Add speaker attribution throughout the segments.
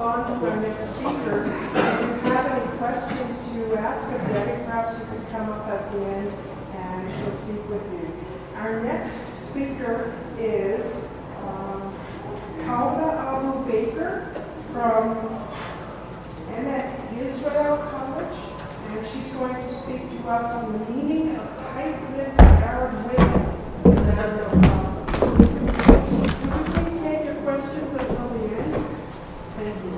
Speaker 1: on to our next speaker. If you have any questions to ask of Debbie, perhaps you could come up at the end and she'll speak with you. Our next speaker is Khawla Baker from Emek, Yezreel College, and she's going to speak to us on the meaning of tight-lipped Arab women in the marital problems. Could you please save your questions until the end? Thank you.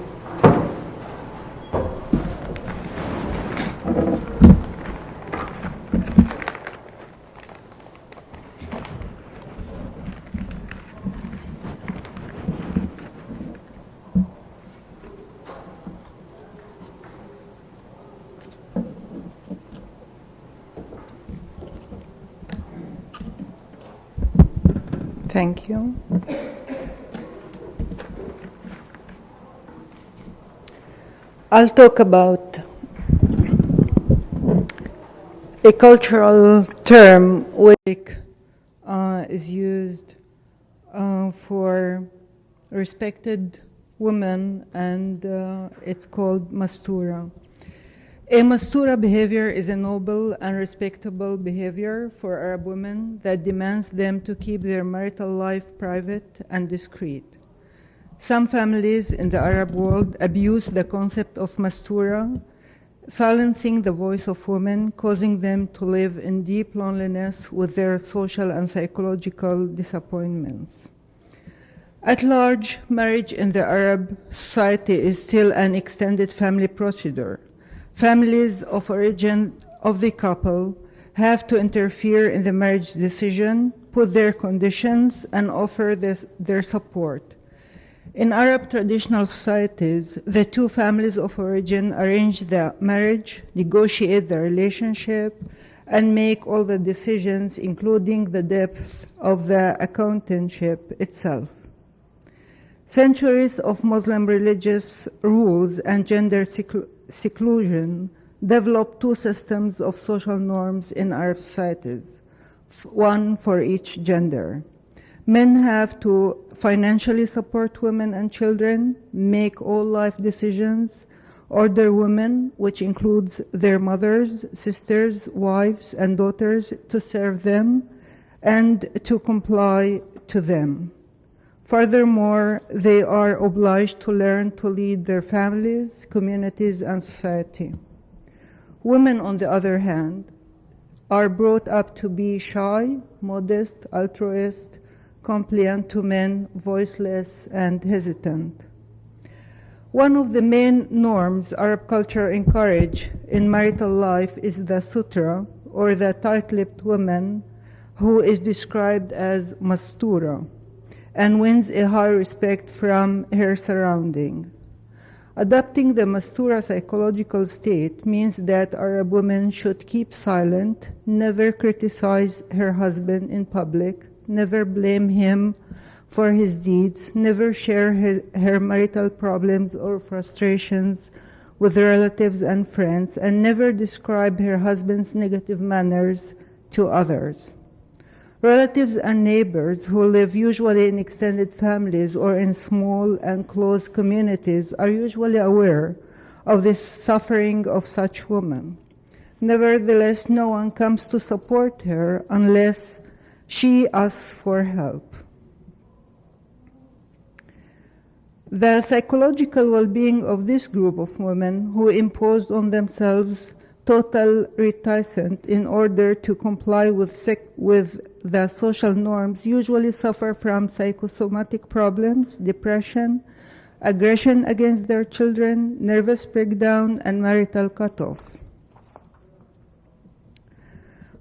Speaker 2: Thank you. I'll talk about a cultural term which is used for respected women, and it's called Mastura. A Mastura behavior is a noble and respectable behavior for Arab women that demands them to keep their marital life private and discreet. Some families in the Arab world abuse the concept of Mastura, silencing the voice of women, causing them to live in deep loneliness with their social and psychological disappointments. At large, marriage in the Arab society is still an extended family procedure. Families of origin of the couple have to interfere in the marriage decision, put their conditions, and offer their support. In Arab traditional societies, the two families of origin arrange the marriage, negotiate the relationship, and make all the decisions, including the depth of the acquaintanceship itself. Centuries of Muslim religious rules and gender seclusion developed two systems of social norms in Arab societies, one for each gender. Men have to financially support women and children, make all life decisions, order women, which includes their mothers, sisters, wives, and daughters, to serve them and to comply to them. Furthermore, they are obliged to learn to lead their families, communities, and society. Women, on the other hand, are brought up to be shy, modest, altruist, compliant to men, voiceless, and hesitant. One of the main norms Arab culture encourages in marital life is the Sutra, or the tight-lipped woman, who is described as Mastura, and wins a high respect from her surrounding. Adopting the Mastura psychological state means that Arab women should keep silent, never criticize her husband in public, never blame him for his deeds, never share her marital problems or frustrations with relatives and friends, and never describe her husband's negative manners to others. Relatives and neighbors who live usually in extended families or in small and close communities are usually aware of the suffering of such women. Nevertheless, no one comes to support her unless she asks for help. The psychological well-being of this group of women who imposed on themselves total reticence in order to comply with the social norms usually suffer from psychosomatic problems, depression, aggression against their children, nervous breakdown, and marital cutoff.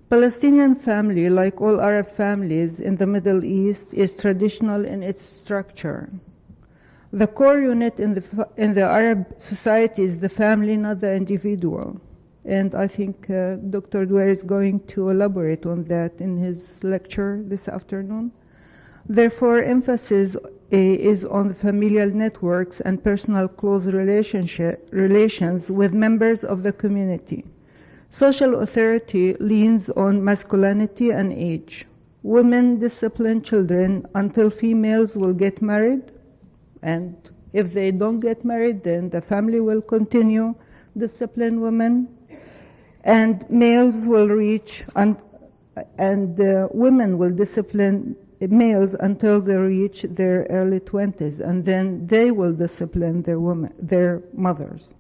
Speaker 2: Palestinian family, like all Arab families in the Middle East, is traditional in its structure. The core unit in the Arab society is the family, not the individual. And I think Dr. Dwyer is going to elaborate on that in his lecture this afternoon. Therefore, emphasis is on the familial networks and personal close relations with members of the community. Social authority leans on masculinity and age. Women discipline children until females will get married and If they don't get married, then the family will continue discipline women, and males will reach, and women will discipline males until they reach their early 20s, and then they will discipline their mothers.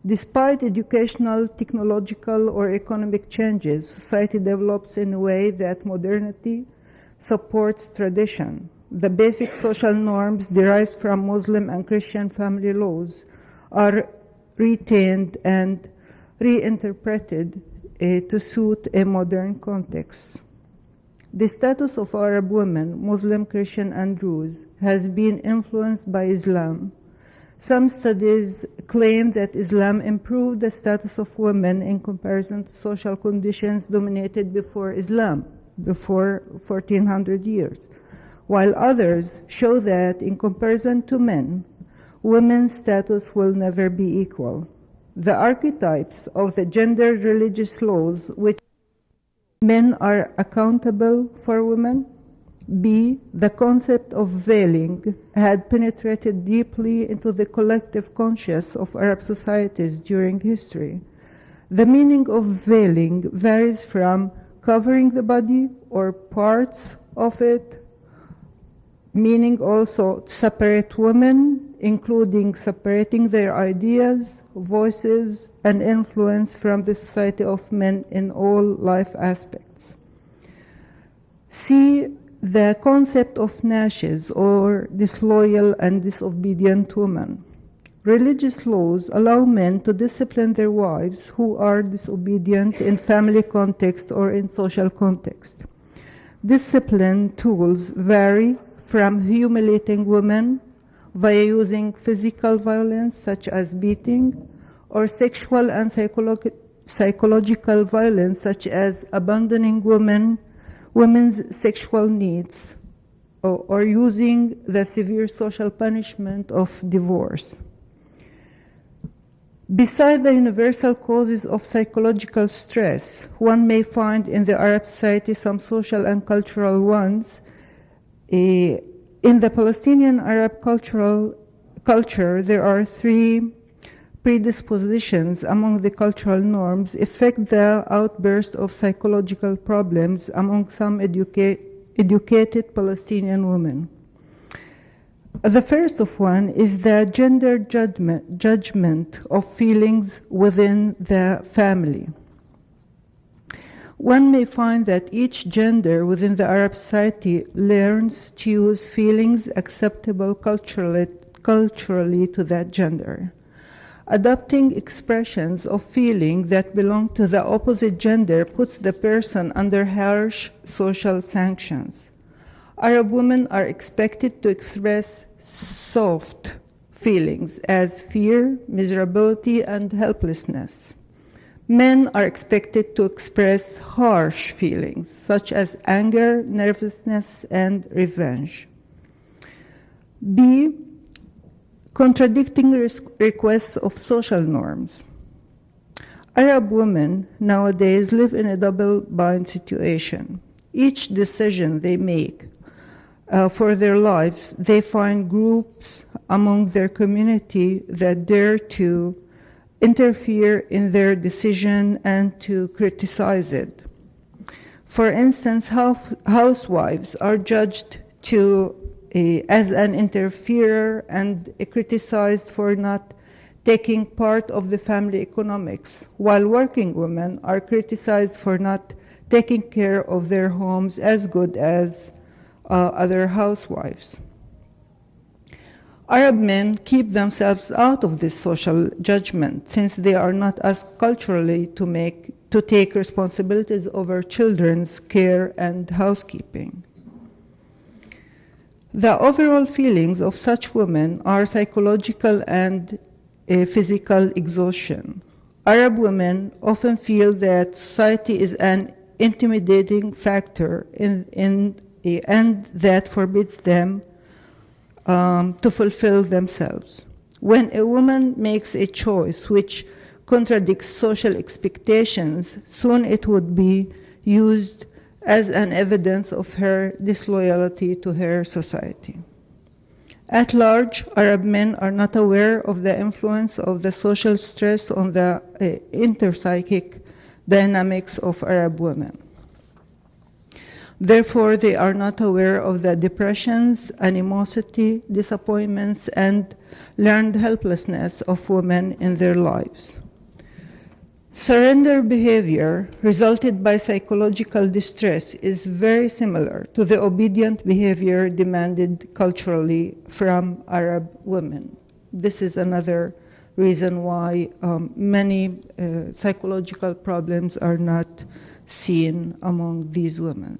Speaker 2: Despite educational, technological, or economic changes, society develops in a way that modernity supports tradition. The basic social norms derived from Muslim and Christian family laws are retained and reinterpreted to suit a modern context. The status of Arab women, Muslim, Christian, and Druze has been influenced by Islam. Some studies claim that Islam improved the status of women in comparison to social conditions dominated before Islam, before 1400 years, while others show that in comparison to men, women's status will never be equal. The archetypes of the gender religious laws which men are accountable for women. B, the concept of veiling had penetrated deeply into the collective conscious of Arab societies during history. The meaning of veiling varies from covering the body or parts of it, meaning also to separate women, including separating their ideas, voices, and influence from the society of men in all life aspects. C, the concept of nashes, or disloyal and disobedient women. Religious laws allow men to discipline their wives who are disobedient in family context or in social context. Discipline tools vary from humiliating women via using physical violence such as beating, or sexual and psychological violence such as abandoning women's sexual needs, or using the severe social punishment of divorce. Beside the universal causes of psychological stress, one may find in the Arab society some social and cultural ones. In the Palestinian Arab culture, there are three predispositions among the cultural norms affect the outburst of psychological problems among some educated Palestinian women. The first of one is the gender judgment of feelings within the family. One may find that each gender within the Arab society learns to use feelings acceptable culturally to that gender. Adopting expressions of feeling that belong to the opposite gender puts the person under harsh social sanctions. Arab women are expected to express soft feelings as fear, miserability, and helplessness. Men are expected to express harsh feelings such as anger, nervousness, and revenge. B, contradicting requests of social norms. Arab women nowadays live in a double-bind situation. Each decision they make for their lives, they find groups among their community that dare to interfere in their decision and to criticize it. For instance, housewives are judged as an interferer and criticized for not taking part of the family economics, while working women are criticized for not taking care of their homes as good as other housewives. Arab men keep themselves out of this social judgment since they are not asked culturally to take responsibilities over children's care and housekeeping. The overall feelings of such women are psychological and physical exhaustion. Arab women often feel that society is an intimidating factor and that forbids them to fulfill themselves. When a woman makes a choice which contradicts social expectations, soon it would be used as an evidence of her disloyalty to her society. At large, Arab men are not aware of the influence of the social stress on the interpsychic dynamics of Arab women. Therefore, they are not aware of the depressions, animosity, disappointments, and learned helplessness of women in their lives. Surrender behavior resulted by psychological distress is very similar to the obedient behavior demanded culturally from Arab women. This is another reason why many psychological problems are not seen among these women.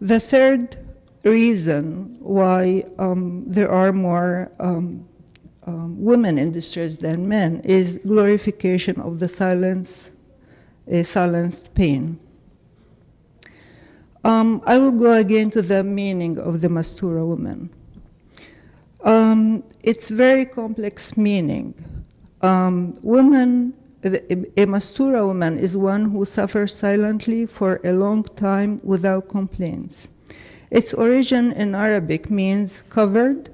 Speaker 2: The third reason why there are more women in distress than men is glorification of the silenced pain. I will go again to the meaning of the Mastura woman. It's very complex meaning. A Mastura woman is one who suffers silently for a long time without complaints. Its origin in Arabic means covered,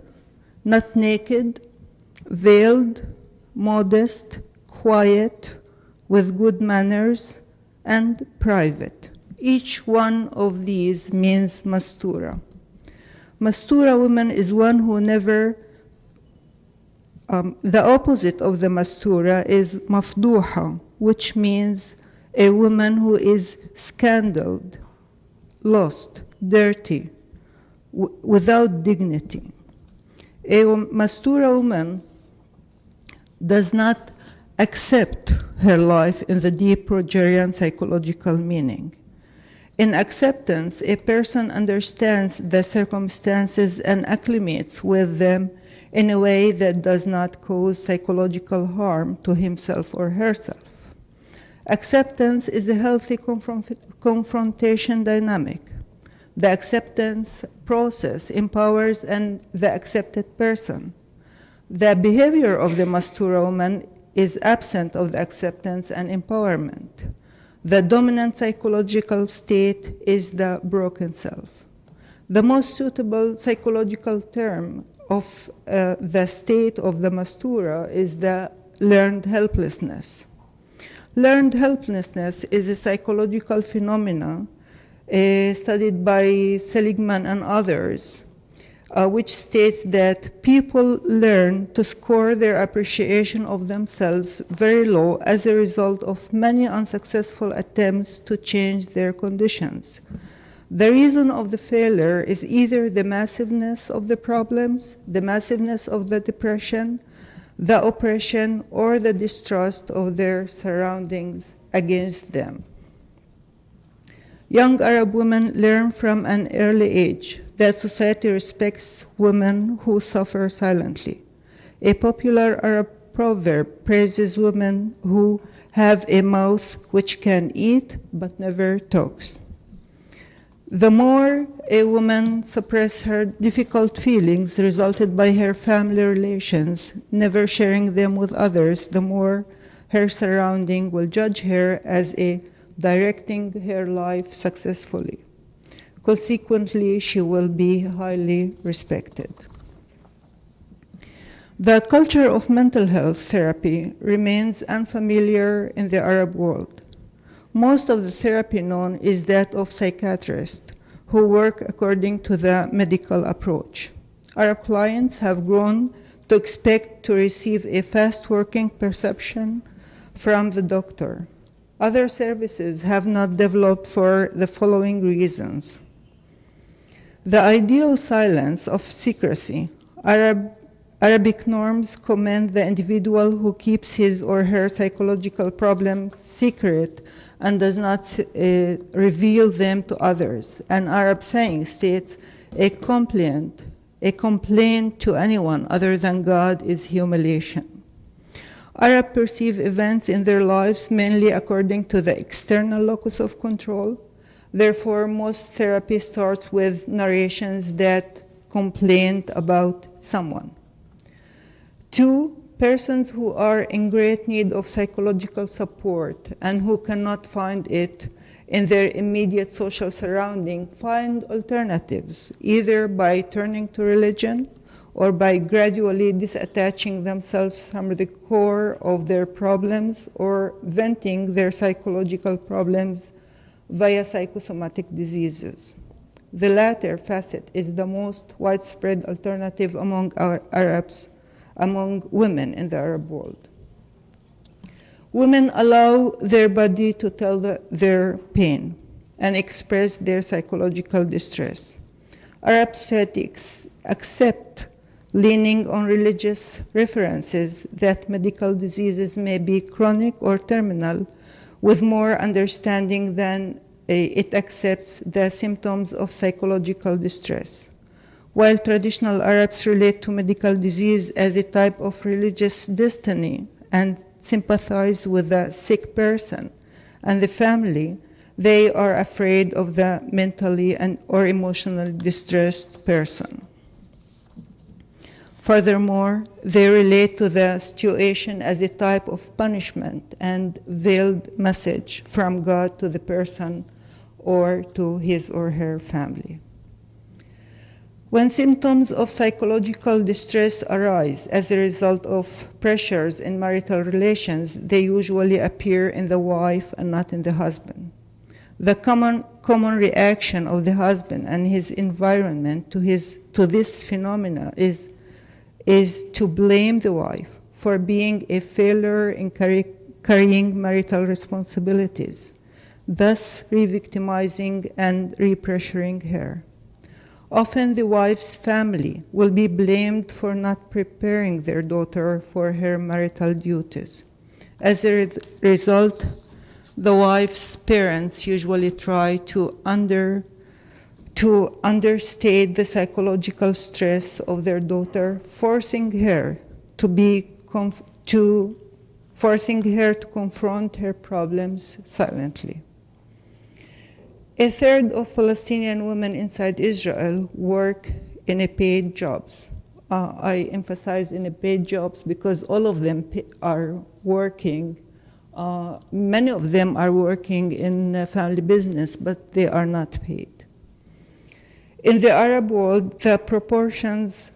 Speaker 2: not naked, veiled, modest, quiet, with good manners, and private. Each one of these means Mastura. Mastura woman is one who never, the opposite of the Mastura is Mafduha, which means a woman who is scandaled, lost, dirty, without dignity. A Mastura woman does not accept her life in the deep Rogerian psychological meaning. In acceptance, a person understands the circumstances and acclimates with them in a way that does not cause psychological harm to himself or herself. Acceptance is a healthy confrontation dynamic. The acceptance process empowers the accepted person. The behavior of the Mastura woman is absent of the acceptance and empowerment. The dominant psychological state is the broken self. The most suitable psychological term of the state of the Mastura is the learned helplessness. Learned helplessness is a psychological phenomenon studied by Seligman and others, which states that people learn to score their appreciation of themselves very low as a result of many unsuccessful attempts to change their conditions. The reason of the failure is either the massiveness of the problems, the massiveness of the depression, the oppression, or the distrust of their surroundings against them. Young Arab women learn from an early age that society respects women who suffer silently. A popular Arab proverb praises women who have a mouth which can eat but never talks. The more a woman suppresses her difficult feelings resulted by her family relations, never sharing them with others, the more her surrounding will judge her as directing her life successfully. Consequently, she will be highly respected. The culture of mental health therapy remains unfamiliar in the Arab world. Most of the therapy known is that of psychiatrists who work according to the medical approach. Arab clients have grown to expect to receive a fast-working perception from the doctor. Other services have not developed for the following reasons. The ideal silence of secrecy. Arabic norms commend the individual who keeps his or her psychological problems secret and does not reveal them to others. An Arab saying states, a complaint to anyone other than God is humiliation. Arabs perceive events in their lives mainly according to the external locus of control. Therefore, most therapy starts with narrations that complain about someone. 2, persons who are in great need of psychological support and who cannot find it in their immediate social surrounding find alternatives, either by turning to religion or by gradually disattaching themselves from the core of their problems or venting their psychological problems via psychosomatic diseases. The latter facet is the most widespread alternative among Arabs, among women in the Arab world. Women allow their body to tell their pain and express their psychological distress. Arab society accept leaning on religious references that medical diseases may be chronic or terminal with more understanding than it accepts the symptoms of psychological distress. While traditional Arabs relate to medical disease as a type of religious destiny and sympathize with the sick person and the family, they are afraid of the mentally or emotionally distressed person. Furthermore, they relate to the situation as a type of punishment and veiled message from God to the person or to his or her family. When symptoms of psychological distress arise as a result of pressures in marital relations, they usually appear in the wife and not in the husband. The common reaction of the husband and his environment to this phenomena is to blame the wife for being a failure in carrying marital responsibilities, thus re-victimizing and re-pressuring her. Often the wife's family will be blamed for not preparing their daughter for her marital duties. As a result, the wife's parents usually try to understate the psychological stress of their daughter, forcing her to confront her problems silently. A third of Palestinian women inside Israel work in a paid jobs. I emphasize in a paid jobs because all of them are working. Many of them are working in family business, but they are not paid. In the Arab world, the proportions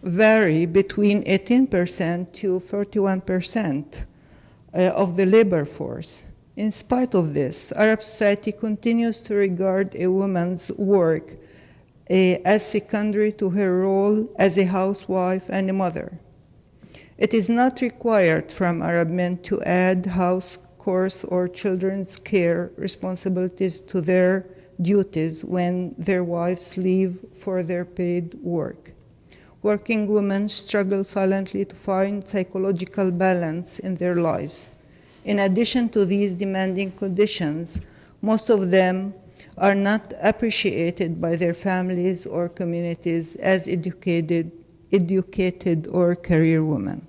Speaker 2: vary between 18% to 41% of the labor force. In spite of this, Arab society continues to regard a woman's work as secondary to her role as a housewife and a mother. It is not required from Arab men to add house chores or children's care responsibilities to their duties when their wives leave for their paid work. Working women struggle silently to find psychological balance in their lives. In addition to these demanding conditions, most of them are not appreciated by their families or communities as educated or career women.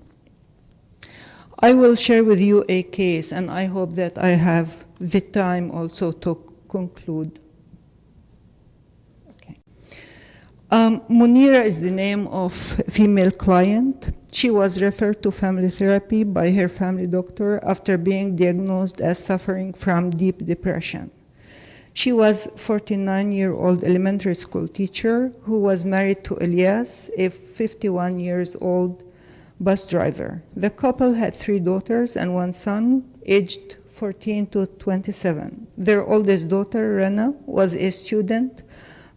Speaker 2: I will share with you a case, and I hope that I have the time also to conclude. Munira is the name of a female client. She was referred to family therapy by her family doctor after being diagnosed as suffering from deep depression. She was a 49-year-old elementary school teacher who was married to Elias, a 51-year-old bus driver. The couple had 3 daughters and 1 son, aged 14 to 27. Their oldest daughter, Rena, was a student,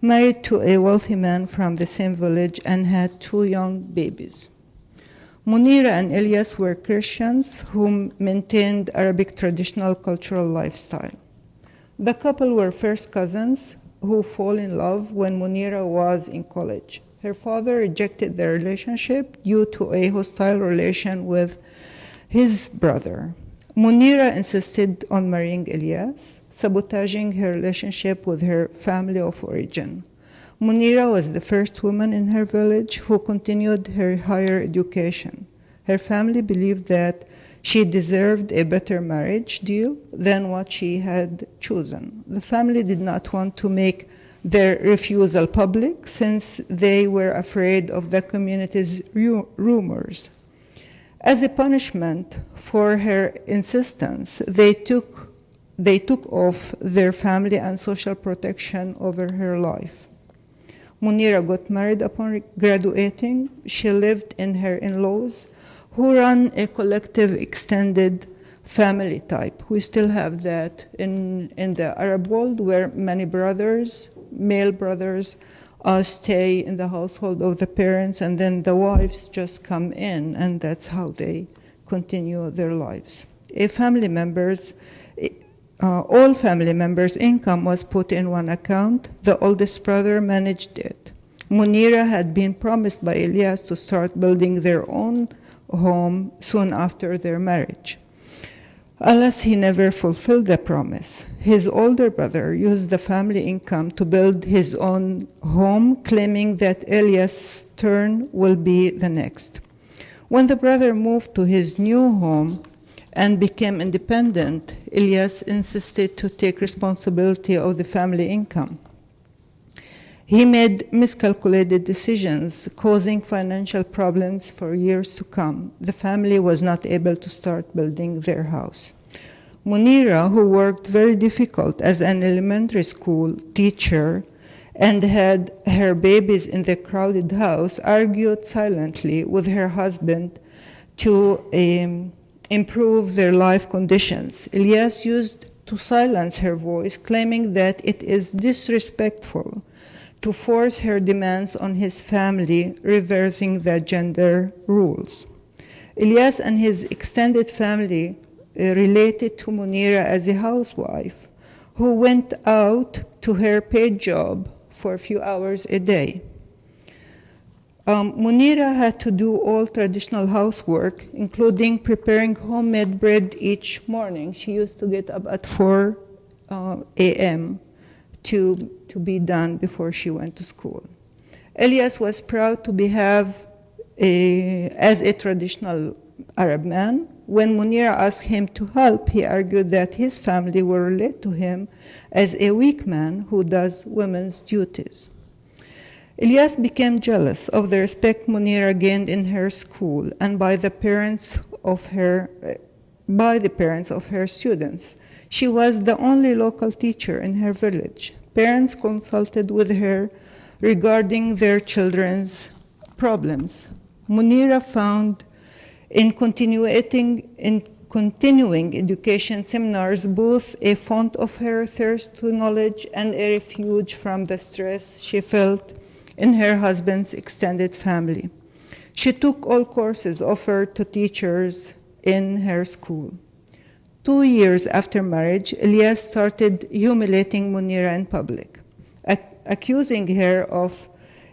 Speaker 2: married to a wealthy man from the same village, and had 2 young babies. Munira and Elias were Christians who maintained Arabic traditional cultural lifestyle. The couple were first cousins who fall in love when Munira was in college. Her father rejected their relationship due to a hostile relation with his brother. Munira insisted on marrying Elias, sabotaging her relationship with her family of origin. Munira was the first woman in her village who continued her higher education. Her family believed that she deserved a better marriage deal than what she had chosen. The family did not want to make their refusal public since they were afraid of the community's rumors. As a punishment for her insistence, they took off their family and social protection over her life. Munira got married upon graduating. She lived in her in-laws, who run a collective extended family type. We still have that in the Arab world, where many brothers, male brothers, stay in the household of the parents, and then the wives just come in, and that's how they continue their lives. All family members' income was put in one account. The oldest brother managed it. Munira had been promised by Ilyas to start building their own home soon after their marriage. Alas, he never fulfilled the promise. His older brother used the family income to build his own home, claiming that Ilyas' turn will be the next. When the brother moved to his new home and became independent, Ilyas insisted to take responsibility of the family income. He made miscalculated decisions, causing financial problems for years to come. The family was not able to start building their house. Munira, who worked very difficult as an elementary school teacher and had her babies in the crowded house, argued silently with her husband to improve their life conditions. Ilyas used to silence her voice, claiming that it is disrespectful to force her demands on his family, reversing the gender rules. Ilyas and his extended family related to Munira as a housewife who went out to her paid job for a few hours a day. Munira had to do all traditional housework, including preparing homemade bread each morning. She used to get up at 4 a.m. to be done before she went to school. Ilyas was proud to behave as a traditional Arab man. When Munira asked him to help, he argued that his family will relate to him as a weak man who does women's duties. Ilyas became jealous of the respect Munira gained in her school and by the parents of her students. She was the only local teacher in her village. Parents consulted with her regarding their children's problems. Munira found in continuing education seminars both a font of her thirst to knowledge and a refuge from the stress she felt in her husband's extended family. She took all courses offered to teachers in her school. 2 years after marriage, Ilyas started humiliating Munira in public, accusing her of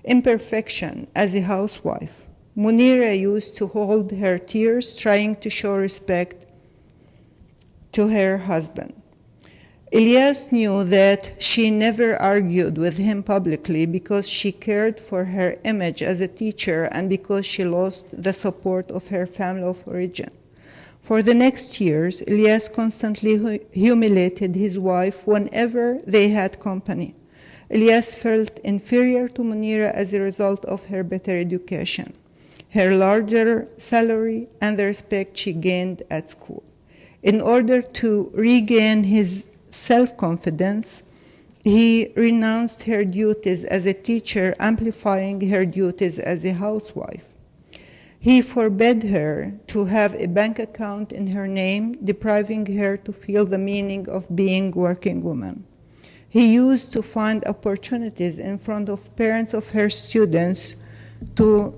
Speaker 2: imperfection as a housewife. Munira used to hold her tears, trying to show respect to her husband. Ilyas knew that she never argued with him publicly because she cared for her image as a teacher and because she lost the support of her family of origin. For the next years, Ilyas constantly humiliated his wife whenever they had company. Ilyas felt inferior to Munira as a result of her better education, her larger salary, and the respect she gained at school. In order to regain his self-confidence, he renounced her duties as a teacher, amplifying her duties as a housewife. He forbade her to have a bank account in her name, depriving her to feel the meaning of being a working woman. He used to find opportunities in front of parents of her students to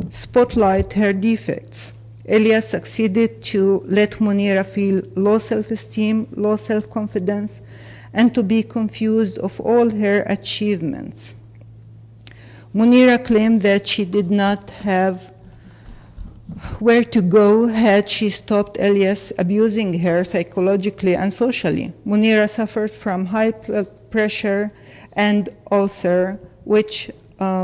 Speaker 2: spotlight her defects. Ilyas succeeded to let Munira feel low self-esteem, low self-confidence, and to be confused of all her achievements. Munira claimed that she did not have where to go had she stopped Ilyas abusing her psychologically and socially. Munira suffered from high blood pressure and ulcer, which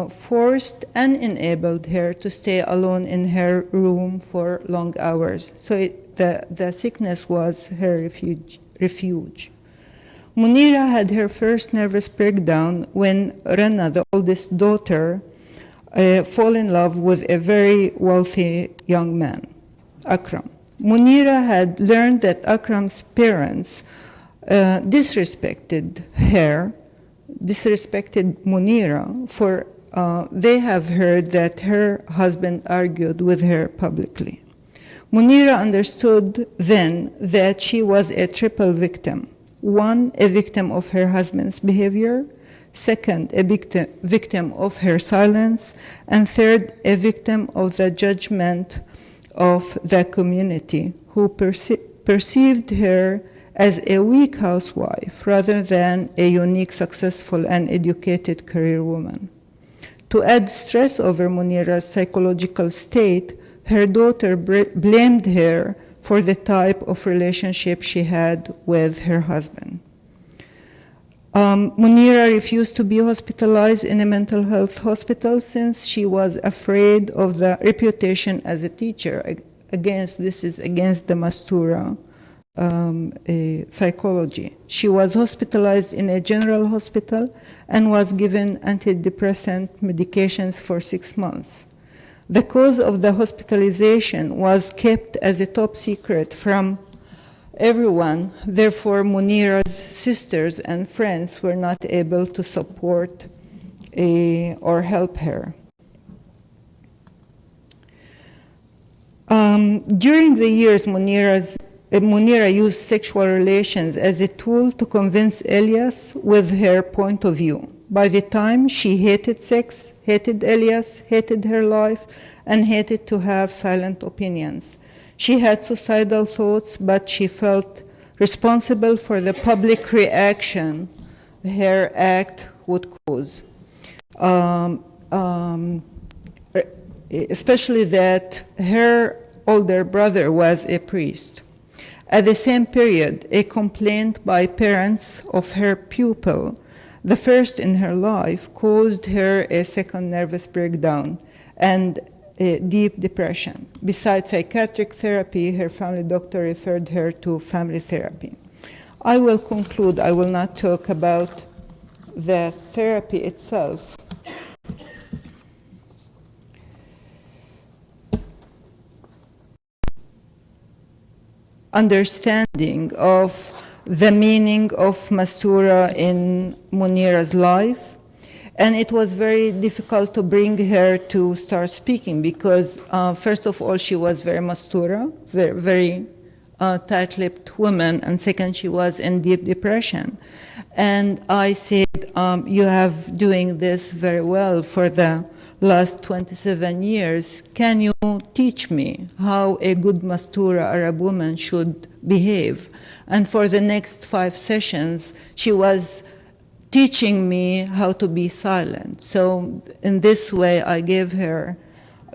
Speaker 2: forced and enabled her to stay alone in her room for long hours. So the sickness was her refuge. Munira had her first nervous breakdown when Rana, the oldest daughter, fall in love with a very wealthy young man, Akram. Munira had learned that Akram's parents disrespected her, disrespected Munira for they have heard that her husband argued with her publicly. Munira understood then that she was a triple victim. One, a victim of her husband's behavior. Second, a victim of her silence. And third, a victim of the judgment of the community who perceived her as a weak housewife rather than a unique, successful, and educated career woman. To add stress over Munira's psychological state, her daughter blamed her for the type of relationship she had with her husband. Munira refused to be hospitalized in a mental health hospital since she was afraid of the reputation as a teacher. This is against the Mastura psychology. She was hospitalized in a general hospital and was given antidepressant medications for 6 months. The cause of the hospitalization was kept as a top secret from everyone. Therefore, Munira's sisters and friends were not able to support or help her. During the years, Munira used sexual relations as a tool to convince Elias with her point of view. By the time she hated sex, hated Elias, hated her life, and hated to have silent opinions. She had suicidal thoughts, but she felt responsible for the public reaction her act would cause. Especially that her older brother was a priest. At the same period, a complaint by parents of her pupil, the first in her life, caused her a second nervous breakdown and a deep depression. Besides psychiatric therapy, her family doctor referred her to family therapy. I will conclude. I will not talk about the therapy itself. Understanding of the meaning of Mastura in Munira's life. And it was very difficult to bring her to start speaking because, first of all, she was very Mastura, very tight-lipped woman, and second, she was in deep depression. And I said, you have doing this very well for the last 27 years. Can you teach me how a good Mastura Arab woman should behave? And for the next 5 sessions, she was teaching me how to be silent. So in this way, I gave her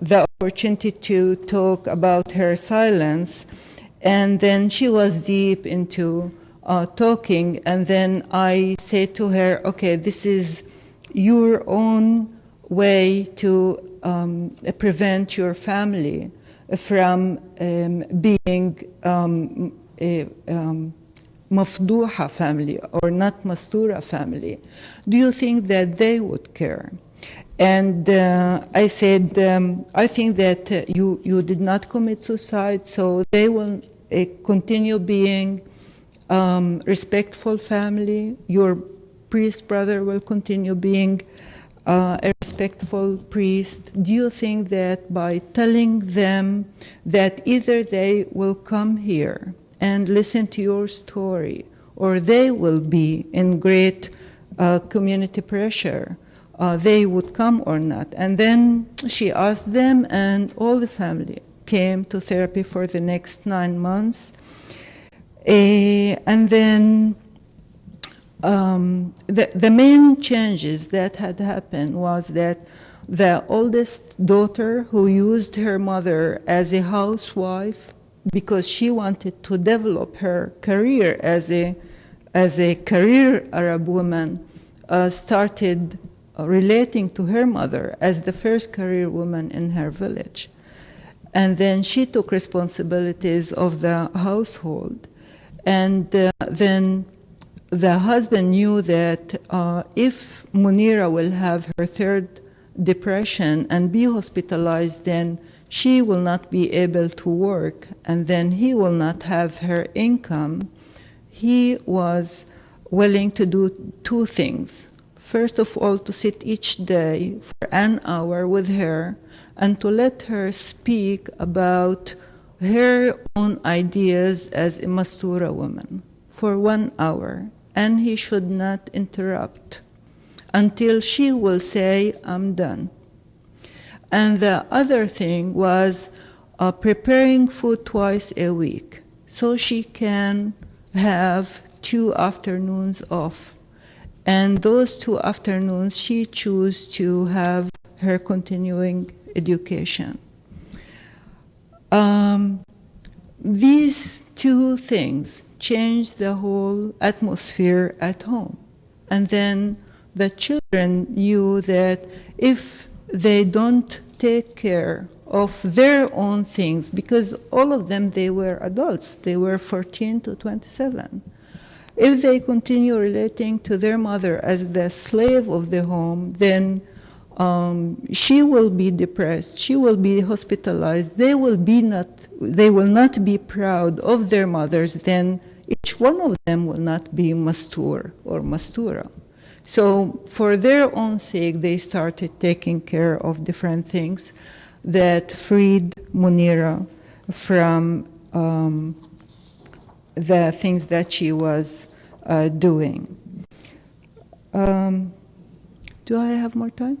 Speaker 2: the opportunity to talk about her silence. And then she was deep into talking. And then I said to her, okay, this is your own way to prevent your family from being a mafduha family or not Mastura family. Do you think that they would care? And I said, I think that you did not commit suicide, so they will continue being respectful family. Your priest brother will continue being a respectful priest. Do you think that by telling them that either they will come here and listen to your story, or they will be in great community pressure, they would come or not? And then she asked them, and all the family came to therapy for the next 9 months. And then the main changes that had happened was that the oldest daughter, who used her mother as a housewife because she wanted to develop her career as a career Arab woman, started relating to her mother as the first career woman in her village. And then she took responsibilities of the household. And then the husband knew that if Munira will have her third depression and be hospitalized, then she will not be able to work, and then he will not have her income. He was willing to do 2 things. first of all, to sit each day for an hour with her and to let her speak about her own ideas as a Mastura woman for 1 hour. And he should not interrupt until she will say, I'm done. And the other thing was preparing food twice a week so she can have 2 afternoons off. And those 2 afternoons she chose to have her continuing education. These 2 things changed the whole atmosphere at home. And then the children knew that if they don't take care of their own things, because all of them, they were adults, they were 14 to 27. If they continue relating to their mother as the slave of the home, then she will be depressed, she will be hospitalized, they will not be proud of their mothers, then each one of them will not be Mastur or Mastura. So for their own sake, they started taking care of different things that freed Munira from the things that she was doing. Do I have more time?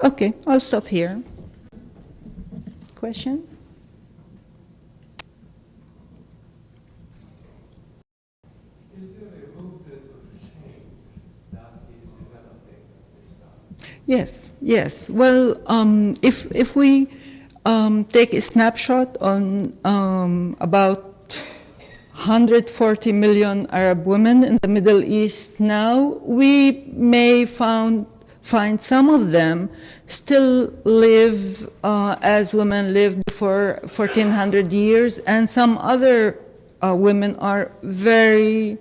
Speaker 2: Okay, I'll stop here. Questions? Yes, yes. Well, if we take a snapshot on about 140 million Arab women in the Middle East now, we may find some of them still live as women lived before 1400 years, and some other women are very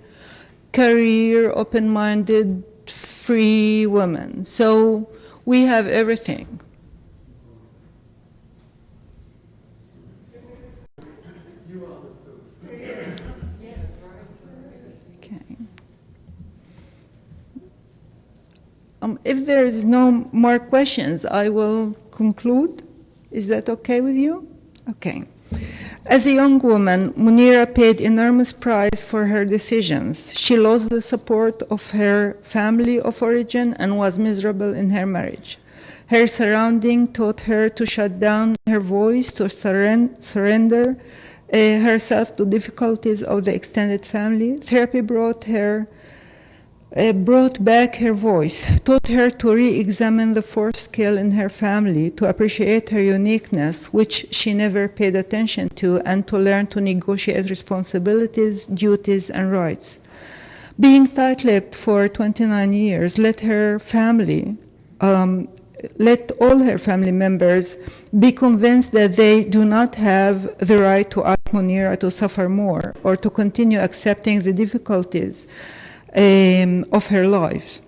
Speaker 2: career, open-minded, free women. So we have everything. Okay. If there is no more questions, I will conclude. Is that okay with you? Okay. As a young woman, Munira paid enormous price for her decisions. She lost the support of her family of origin and was miserable in her marriage. Her surrounding taught her to shut down her voice, to surrender herself to difficulties of the extended family. Therapy brought back her voice, taught her to re-examine the fourth scale in her family, to appreciate her uniqueness, which she never paid attention to, and to learn to negotiate responsibilities, duties, and rights. Being tight-lipped for 29 years, let all her family members be convinced that they do not have the right to ask Munira to suffer more or to continue accepting the difficulties of her lives.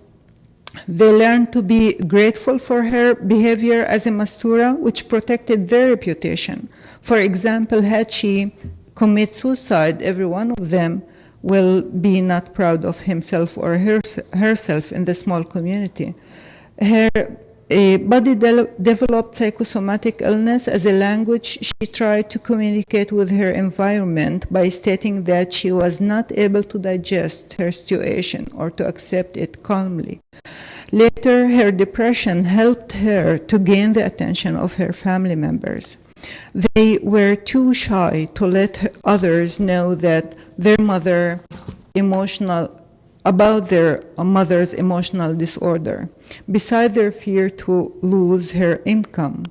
Speaker 2: They learned to be grateful for her behavior as a Mastura, which protected their reputation. For example, had she commit suicide, every one of them will be not proud of himself or herself in the small community. Her body developed psychosomatic illness as a language. She tried to communicate with her environment by stating that she was not able to digest her situation or to accept it calmly. Later, her depression helped her to gain the attention of her family members. They were too shy to let others know that their mother's emotional disorder, beside their fear to lose her income.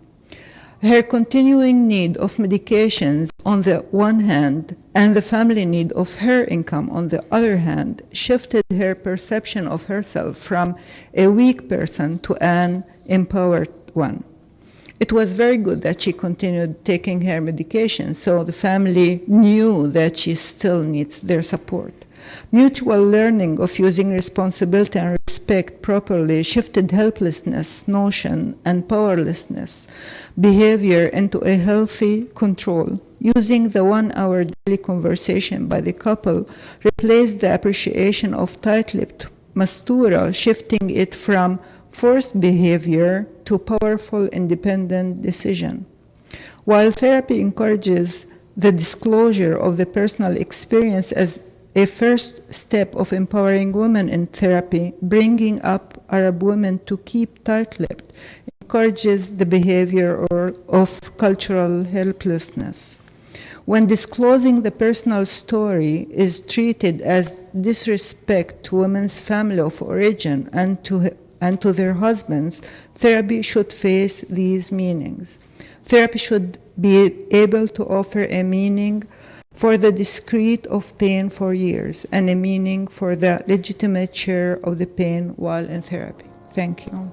Speaker 2: Her continuing need of medications on the one hand and the family need of her income on the other hand shifted her perception of herself from a weak person to an empowered one. It was very good that she continued taking her medication, so the family knew that she still needs their support. Mutual learning of using responsibility and respect properly shifted helplessness notion and powerlessness behavior into a healthy control. using the 1-hour daily conversation by the couple replaced the appreciation of tight-lipped Mastura, shifting it from forced behavior to powerful independent decision. While therapy encourages the disclosure of the personal experience as a first step of empowering women in therapy, bringing up Arab women to keep tight-lipped encourages the behavior of cultural helplessness. When disclosing the personal story is treated as disrespect to women's family of origin and to their husbands, therapy should face these meanings. Therapy should be able to offer a meaning for the discrete of pain for years and a meaning for the legitimate share of the pain while in therapy. Thank you.